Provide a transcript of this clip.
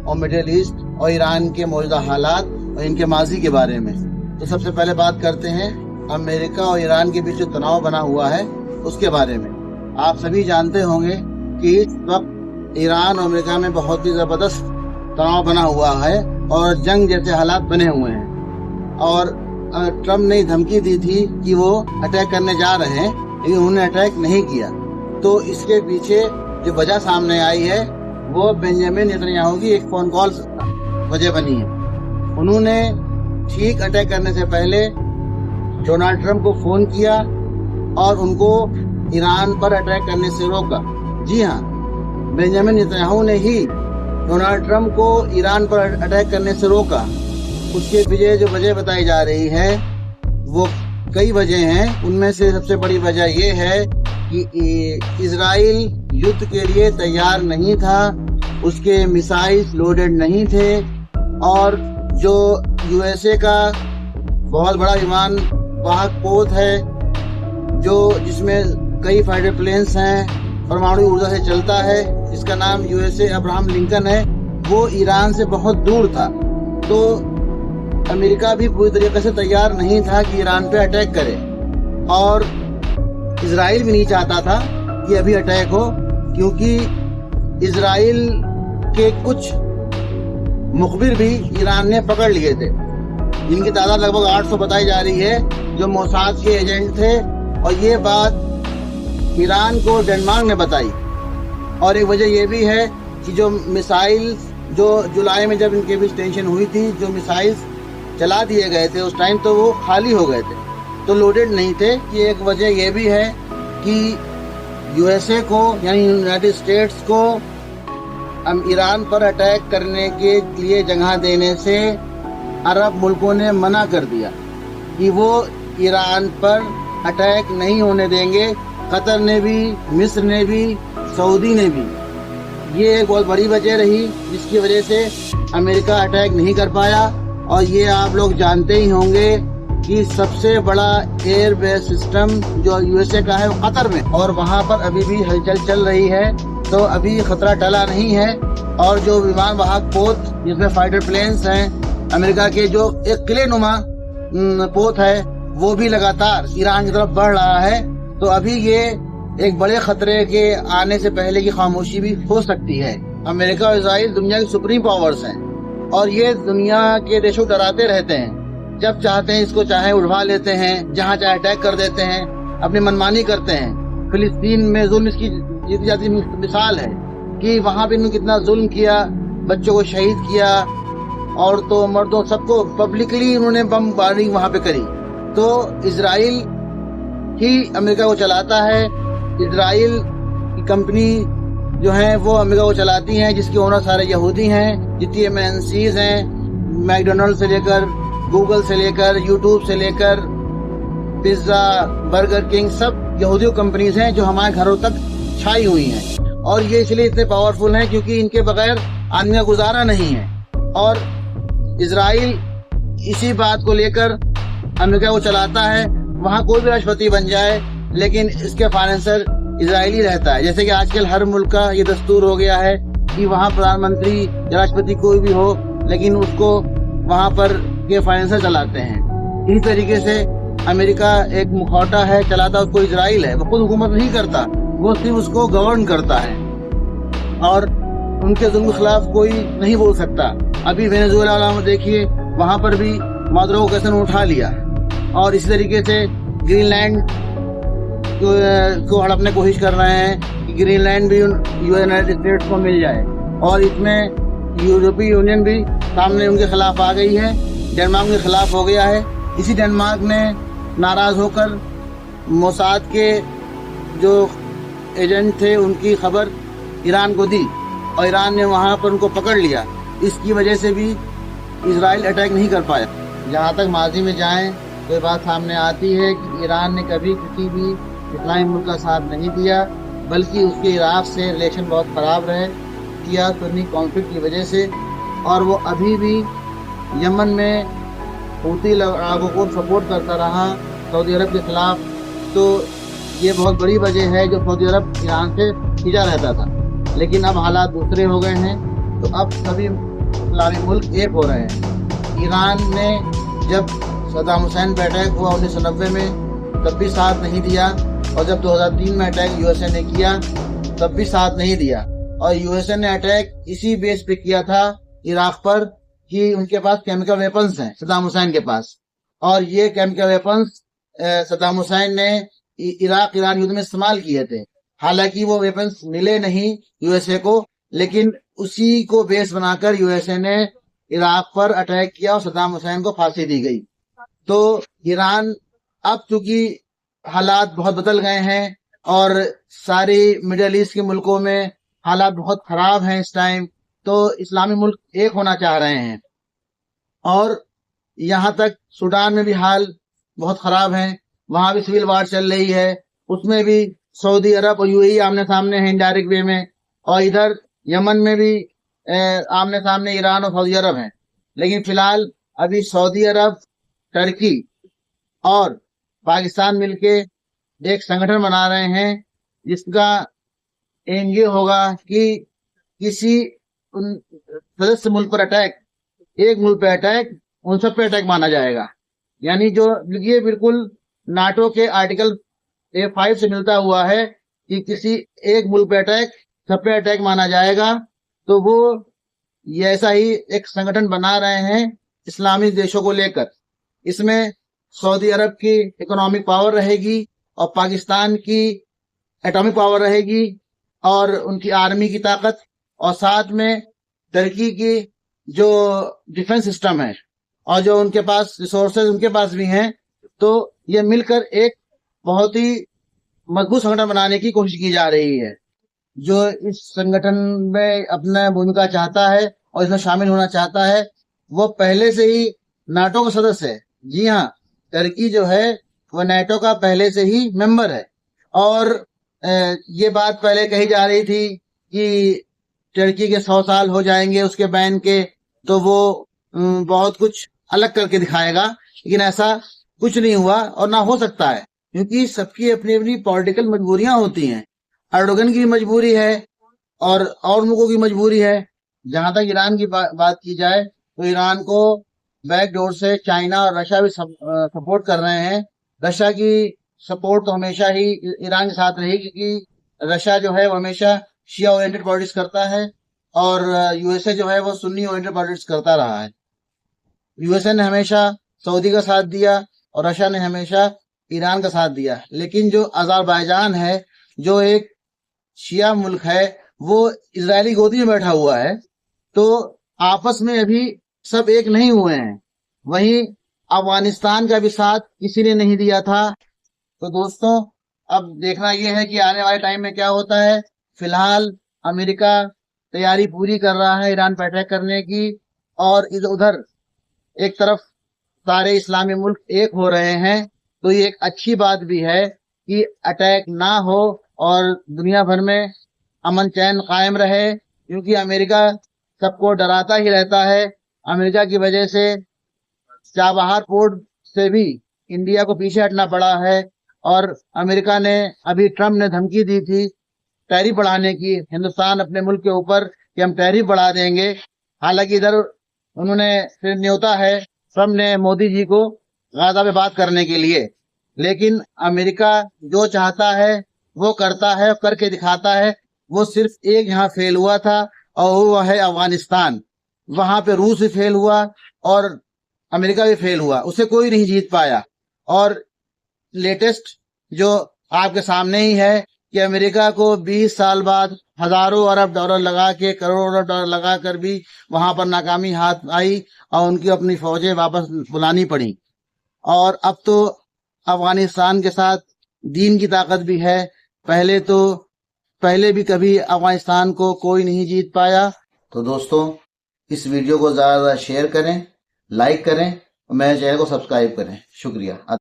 और middle east और Iran के मौजूदा हालात और इनके माजी के बारे में। तो सबसे पहले बात करते हैं अमेरिका और ईरान के बीच जो तनाव बना हुआ है उसके बारे में। आप सभी जानते होंगे कि इस वक्त ईरान और अमेरिका में बहुत ही ज़बरदस्त तनाव बना हुआ है और जंग जैसे हालात बने हुए हैं। और ट्रम्प ने धमकी दी थी कि वो अटैक करने जा रहे हैं, लेकिन उन्होंने अटैक नहीं किया। तो इसके पीछे जो वजह सामने आई है वो बेंजामिन नेतन्याहू की एक फ़ोन कॉल वजह बनी है। उन्होंने ठीक अटैक करने से पहले डोनाल्ड ट्रम्प को फ़ोन किया और उनको ईरान पर अटैक करने से रोका। जी हाँ, बेंजामिन नेतन्याहू ने ही डोनाल्ड ट्रम्प को ईरान पर अटैक करने से रोका। उसके पीछे जो वजह बताई जा रही है वो कई वजह हैं। उनमें से सबसे बड़ी वजह ये है कि इजराइल युद्ध के लिए तैयार नहीं था, उसके मिसाइल्स लोडेड नहीं थे और जो यूएसए का बहुत बड़ा विमान वाहक पोत है जो जिसमें कई फाइटर प्लेन्स हैं, परमाणु ऊर्जा से चलता है, जिसका नाम यूएसए अब्राहम लिंकन है, वो ईरान से बहुत दूर था। तो अमेरिका भी पूरी तरीके से तैयार नहीं था कि ईरान पे अटैक करे और इजराइल भी नहीं चाहता था कि अभी अटैक हो, क्योंकि इजराइल के कुछ मुखबिर भी ईरान ने पकड़ लिए थे, जिनकी तादाद लगभग 800 बताई जा रही है, जो मोसाद के एजेंट थे। और ये बात ईरान को डेनमार्क ने बताई। और एक वजह यह भी है कि जो मिसाइल जो जुलाई में जब इनके बीच टेंशन हुई थी, जो मिसाइल्स चला दिए गए थे उस टाइम, तो वो खाली हो गए थे, तो लोडेड नहीं थे। कि एक वजह यह भी है कि यूएसए को यानी यूनाइटेड स्टेट्स को ईरान पर अटैक करने के लिए जगह देने से अरब मुल्कों ने मना कर दिया कि वो ईरान पर अटैक नहीं होने देंगे। कतर ने भी, मिस्र ने भी, सऊदी ने भी। ये एक बहुत बड़ी वजह रही जिसकी वजह से अमेरिका अटैक नहीं कर पाया। और ये आप लोग जानते ही होंगे कि सबसे बड़ा एयर बेस सिस्टम जो यूएसए का है वो कतर में, और वहाँ पर अभी भी हलचल चल रही है, तो अभी खतरा टला नहीं है। और जो विमान वाहक पोत जिसमें फाइटर प्लेन्स हैं अमेरिका के, जो एक किले नुमा पोत है, वो भी लगातार ईरान की तरफ बढ़ रहा है। तो अभी ये एक बड़े खतरे के आने से पहले की खामोशी भी हो सकती है। अमेरिका और इजराइल दुनिया की सुप्रीम पावर्स हैं और ये दुनिया के देशों डराते रहते हैं। जब चाहते हैं इसको चाहे उड़वा लेते हैं, जहाँ चाहे अटैक कर देते हैं, अपनी मनमानी करते हैं। फिलिस्तीन में जुल्म इसकी जीती जाती मिसाल है कि वहाँ पे इन्होंने कितना जुल्म किया, बच्चों को शहीद किया, औरतों मर्दों सबको पब्लिकली उन्होंने बमबारी वहाँ पे करी। तो इजराइल ही अमेरिका को चलाता है। इजराइल की कंपनी जो है वो अमेरिका को चलाती हैं, जिसके ओनर सारे यहूदी हैं। जितनी एमएनसीज हैं, मैकडोनल्ड से लेकर, गूगल से लेकर, यूट्यूब से लेकर, पिज्जा, बर्गर किंग, सब यहूदी कंपनीज हैं जो हमारे घरों तक छाई हुई हैं। और ये इसलिए इतने पावरफुल हैं क्योंकि इनके बगैर आदमी का गुजारा नहीं है। और इजराइल इसी बात को लेकर अमेरिका को चलाता है। वहाँ कोई भी राष्ट्रपति बन जाए, लेकिन इसके फाइनेंसर इजरायली रहता है। जैसे कि आजकल हर मुल्क का ये दस्तूर हो गया है कि वहाँ प्रधानमंत्री या राष्ट्रपति कोई भी हो, लेकिन उसको वहाँ पर के फाइनेंसर चलाते हैं। इसी तरीके से अमेरिका एक मुखौटा है, चलाता उसको इजराइल है। वो खुद हुकूमत नहीं करता, वो सिर्फ उसको गवर्न करता है और उनके जुल्म के खिलाफ कोई नहीं बोल सकता। अभी वेनेजुएला में देखिए, वहाँ पर भी मादुरो को कैसे उठा लिया। और इसी तरीके से ग्रीनलैंड को हड़पने की कोशिश कर रहे हैं कि ग्रीनलैंड भी यूनाइटेड स्टेट्स को मिल जाए। और इसमें यूरोपीय यूनियन भी सामने उनके खिलाफ आ गई है, डेनमार्क के खिलाफ हो गया है। इसी डेनमार्क ने नाराज होकर मोसाद के जो एजेंट थे उनकी खबर ईरान को दी और ईरान ने वहाँ पर उनको पकड़ लिया। इसकी वजह से भी इजराइल अटैक नहीं कर पाया। जहाँ तक माजी में जाएं तो ये बात सामने आती है कि ईरान ने कभी किसी भी इस्लामी मुल्क का साथ नहीं दिया, बल्कि उसके इराक से रिलेशन बहुत ख़राब रहे शिया सुन्नी कॉन्फ्लिक्ट की वजह से। और वो अभी भी यमन में हूती लोगों को सपोर्ट करता रहा सऊदी अरब के ख़िलाफ़। तो ये बहुत बड़ी वजह है जो सऊदी अरब ईरान से खिंचा रहता था। लेकिन अब हालात दूसरे हो गए हैं, तो अब सभी इस्लामी मुल्क एक हो रहे हैं। ईरान ने जब सद्दाम हुसैन पे अटैक हुआ 1990 में तब भी साथ नहीं दिया, और जब 2003 में अटैक यूएसए ने किया तब भी साथ नहीं दिया। और यूएसए ने अटैक इसी बेस पे किया था इराक पर कि उनके पास केमिकल वेपन्स हैं सद्दाम हुसैन के पास, और ये केमिकल वेपन्स सद्दाम हुसैन ने इराक ईरान युद्ध में इस्तेमाल किए थे। हालांकि वो वेपन्स मिले नहीं यूएसए को, लेकिन उसी को बेस बनाकर यूएसए ने इराक पर अटैक किया और सद्दाम हुसैन को फांसी दी गई। तो ईरान अब चूंकि हालात बहुत बदल गए हैं और सारी मिडिल ईस्ट के मुल्कों में हालात बहुत खराब हैं इस टाइम, तो इस्लामी मुल्क एक होना चाह रहे हैं। और यहाँ तक सूडान में भी हाल बहुत खराब है, वहां भी सिविल वार चल रही है, उसमें भी सऊदी अरब और यूएई आमने सामने है इनडायरेक्ट वे में, और इधर यमन में भी आमने सामने ईरान और सऊदी अरब हैं। लेकिन फिलहाल अभी सऊदी अरब, टर्की और पाकिस्तान मिलके एक संगठन बना रहे हैं जिसका एम ये होगा कि किसी उन सदस्य मुल्क पर अटैक, एक मुल्क पे अटैक उन सब पे अटैक माना जाएगा। यानी जो ये बिल्कुल नाटो के आर्टिकल A5 से मिलता हुआ है कि किसी एक मुल्क पे अटैक सब पे अटैक माना जाएगा। तो वो ये ऐसा ही एक संगठन बना रहे हैं इस्लामी देशों को लेकर। इसमें सऊदी अरब की इकोनॉमिक पावर रहेगी और पाकिस्तान की एटॉमिक पावर रहेगी और उनकी आर्मी की ताकत, और साथ में टर्की की जो डिफेंस सिस्टम है और जो उनके पास रिसोर्सेज उनके पास भी हैं। तो ये मिलकर एक बहुत ही मजबूत संगठन बनाने की कोशिश की जा रही है। जो इस संगठन में अपना भूमिका चाहता है और इसमें शामिल होना चाहता है वो पहले से ही नाटो का सदस्य है। जी हाँ, टर्की जो है वह नाटो का पहले से ही मेंबर है। और ये बात पहले कही जा रही थी कि टर्की के 100 साल हो जाएंगे उसके बैन के, तो वो बहुत कुछ अलग करके दिखाएगा, लेकिन ऐसा कुछ नहीं हुआ और ना हो सकता है, क्योंकि सबकी अपनी अपनी पॉलिटिकल मजबूरियां होती हैं। अर्डोगन की मजबूरी है और मुल्कों की मजबूरी है। जहां तक ईरान की बात की जाए तो ईरान को बैकडोर से चाइना और रशिया भी सपोर्ट कर रहे हैं। रशिया की सपोर्ट तो हमेशा ही ईरान के साथ रही, क्योंकि रशिया जो है वो हमेशा शिया ओरिएंटेड पॉलिटिक्स करता है और यूएसए जो है वो सुन्नी ओरिएंटेड पॉलिटिक्स करता रहा है। यूएसए ने हमेशा सऊदी का साथ दिया और रशिया ने हमेशा ईरान का साथ दिया। लेकिन जो अज़रबैजान है, जो एक शिया मुल्क है, वो इजरायली गोदी में बैठा हुआ है, तो आपस में अभी सब एक नहीं हुए हैं। वहीं अफगानिस्तान का भी साथ किसी ने नहीं दिया था। तो दोस्तों, अब देखना यह है कि आने वाले टाइम में क्या होता है। फिलहाल अमेरिका तैयारी पूरी कर रहा है ईरान पर अटैक करने की, और इधर उधर एक तरफ सारे इस्लामी मुल्क एक हो रहे हैं। तो ये एक अच्छी बात भी है कि अटैक ना हो और दुनिया भर में अमन चैन कायम रहे, क्योंकि अमेरिका सबको डराता ही रहता है। अमेरिका की वजह से चाबहार पोर्ट से भी इंडिया को पीछे हटना पड़ा है, और अमेरिका ने अभी ट्रम्प ने धमकी दी थी टैरिफ बढ़ाने की हिंदुस्तान अपने मुल्क के ऊपर कि हम टैरिफ बढ़ा देंगे। हालांकि इधर उन्होंने फिर न्योता है ट्रम्प ने मोदी जी को गाजा पे बात करने के लिए, लेकिन अमेरिका जो चाहता है वो करता है, करके दिखाता है। वो सिर्फ एक यहाँ फेल हुआ था और वो है अफगानिस्तान। वहां पे रूस भी फेल हुआ और अमेरिका भी फेल हुआ, उसे कोई नहीं जीत पाया। और लेटेस्ट जो आपके सामने ही है कि अमेरिका को 20 साल बाद हजारों अरब डॉलर लगा के, करोड़ों अरब डॉलर लगा कर भी वहां पर नाकामी हाथ आई और उनकी अपनी फौजें वापस बुलानी पड़ी। और अब तो अफगानिस्तान के साथ दीन की ताकत भी है। पहले भी कभी अफगानिस्तान को कोई नहीं जीत पाया। तो दोस्तों, इस वीडियो को ज्यादा शेयर करें, लाइक करें और मेरे चैनल को सब्सक्राइब करें। शुक्रिया।